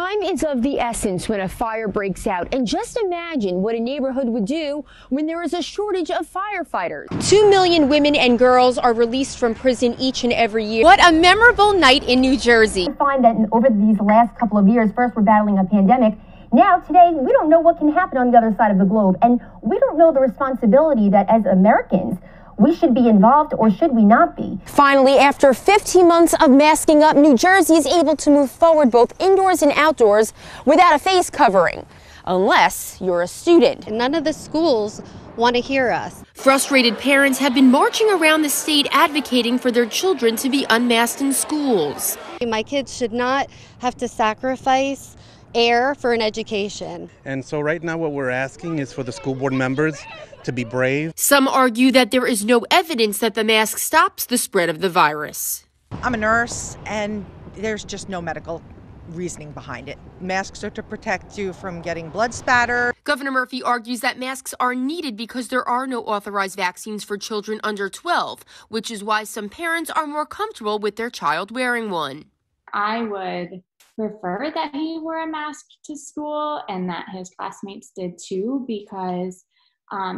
Time is of the essence when a fire breaks out, and just imagine what a neighborhood would do when there is a shortage of firefighters. 2 million women and girls are released from prison each and every year. What a memorable night in New Jersey. I find that over these last couple of years, first we're battling a pandemic. Now, today, we don't know what can happen on the other side of the globe, and we don't know the responsibility that as Americans, we should be involved, or should we not be? Finally, after 15 months of masking up, New Jersey is able to move forward both indoors and outdoors without a face covering, unless you're a student. And none of the schools want to hear us. Frustrated parents have been marching around the state advocating for their children to be unmasked in schools. My kids should not have to sacrifice air for an education. And so right now what we're asking is for the school board members to be brave. Some argue that there is no evidence that the mask stops the spread of the virus. I'm a nurse, and there's just no medical reasoning behind it. Masks are to protect you from getting blood spatter. Governor Murphy argues that masks are needed because there are no authorized vaccines for children under 12, which is why some parents are more comfortable with their child wearing one. I would prefer that he wore a mask to school and that his classmates did too, because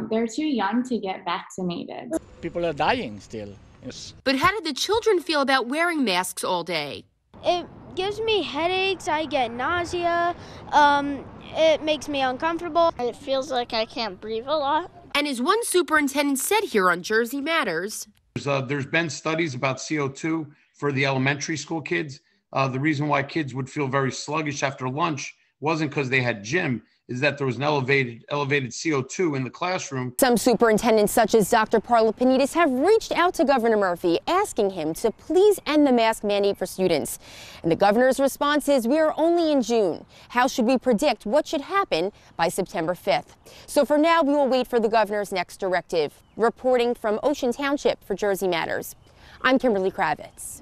they're too young to get vaccinated. People are dying still. Yes. But how did the children feel about wearing masks all day? It gives me headaches, I get nausea, it makes me uncomfortable. It feels like I can't breathe a lot. And as one superintendent said here on Jersey Matters, there's been studies about CO2 for the elementary school kids. The reason why kids would feel very sluggish after lunch wasn't because they had gym, is that there was an elevated CO2 in the classroom. Some superintendents, such as Dr. Parla Panitas, have reached out to Governor Murphy, asking him to please end the mask mandate for students. And the governor's response is, we are only in June. How should we predict what should happen by September 5th? So for now, we will wait for the governor's next directive. Reporting from Ocean Township for Jersey Matters, I'm Kimberly Kravitz.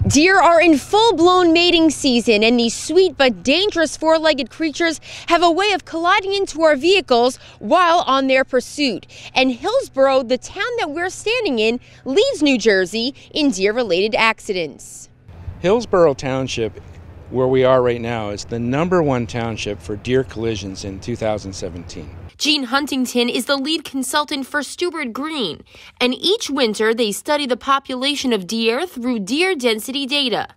Deer are in full-blown mating season, and these sweet but dangerous four-legged creatures have a way of colliding into our vehicles while on their pursuit. And Hillsborough, the town that we're standing in, leads New Jersey in deer-related accidents. Hillsborough Township, where we are right now, is the #1 township for deer collisions in 2017. Gene Huntington is the lead consultant for Stewart Green, and each winter they study the population of deer through deer density data.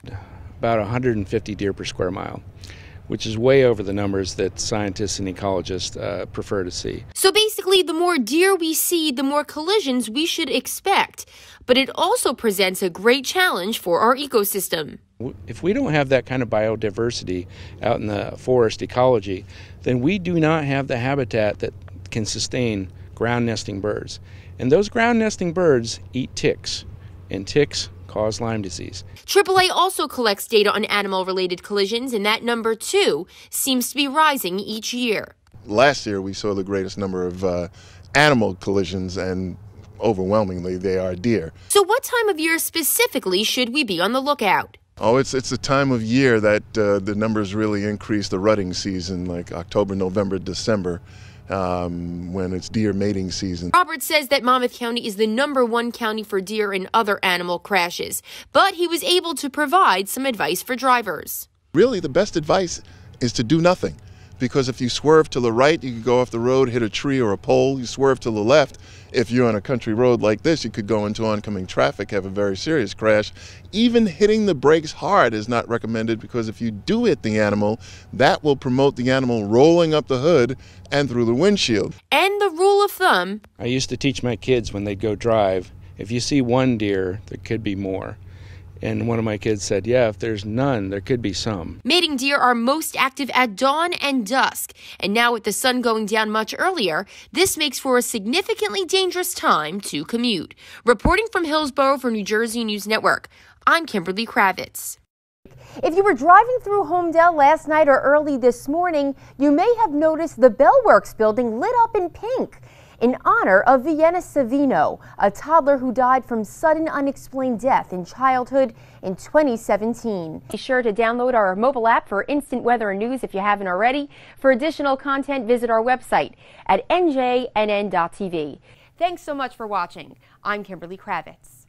About 150 deer per square mile, which is way over the numbers that scientists and ecologists prefer to see. So basically, the more deer we see, the more collisions we should expect. But it also presents a great challenge for our ecosystem. If we don't have that kind of biodiversity out in the forest ecology, then we do not have the habitat that can sustain ground nesting birds. And those ground nesting birds eat ticks, and ticks cause Lyme disease. AAA also collects data on animal-related collisions, and that number, too, seems to be rising each year. Last year, we saw the greatest number of animal collisions, and overwhelmingly, they are deer. So what time of year specifically should we be on the lookout? Oh, it's a time of year that the numbers really increase, the rutting season, like October, November, December, when it's deer mating season. Robert says that Monmouth County is the #1 county for deer and other animal crashes, but he was able to provide some advice for drivers. Really, the best advice is to do nothing, because if you swerve to the right, you could go off the road, hit a tree or a pole. You swerve to the left, if you're on a country road like this, you could go into oncoming traffic, have a very serious crash. Even hitting the brakes hard is not recommended, because if you do hit the animal, that will promote the animal rolling up the hood and through the windshield. And the rule of thumb: I used to teach my kids when they'd go drive, if you see one deer, there could be more. And one of my kids said, yeah, if there's none, there could be some. Mating deer are most active at dawn and dusk. And now with the sun going down much earlier, this makes for a significantly dangerous time to commute. Reporting from Hillsborough for New Jersey News Network, I'm Kimberly Kravitz. If you were driving through Homedale last night or early this morning, you may have noticed the Bellworks building lit up in pink in honor of Vienna Savino, a toddler who died from sudden unexplained death in childhood in 2017. Be sure to download our mobile app for instant weather and news if you haven't already. For additional content, visit our website at njnn.tv. Thanks so much for watching. I'm Kimberly Kravitz.